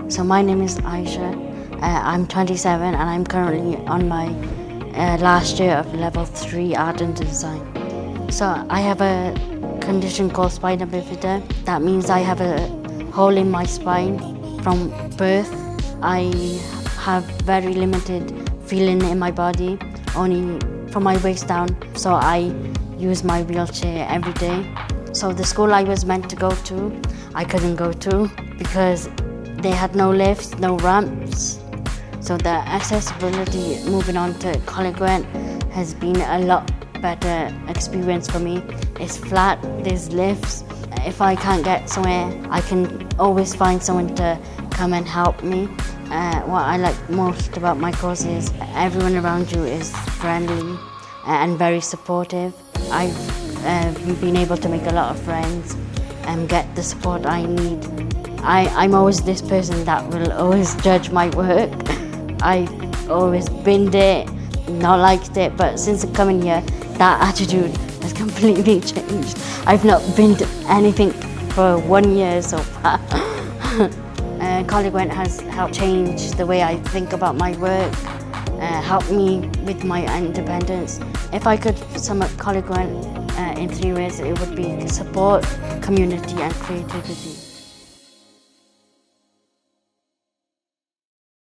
So my name is Ayesha. I'm 27 and I'm currently on my last year of level 3 art and design. So I have a condition called spinal bifida. That means I have a hole in my spine from birth. I have very limited feeling in my body, only from my waist down. So I use my wheelchair every day. So the school I was meant to go to, I couldn't go to because they had no lifts, no ramps. So the accessibility moving on to Coleg Gwent has been a lot better experience for me. It's flat, there's lifts. If I can't get somewhere, I can always find someone to come and help me. What I like most about my course is everyone around you is friendly and very supportive. I've been able to make a lot of friends and get the support I need. I'm always this person that will always judge my work. I've always been there, not liked it, but since coming here, that attitude has completely changed. I've not been to anything for 1 year so far. Coleg Gwent has helped change the way I think about my work, helped me with my independence. If I could sum up Coleg Gwent in 3 words, it would be support, community and creativity.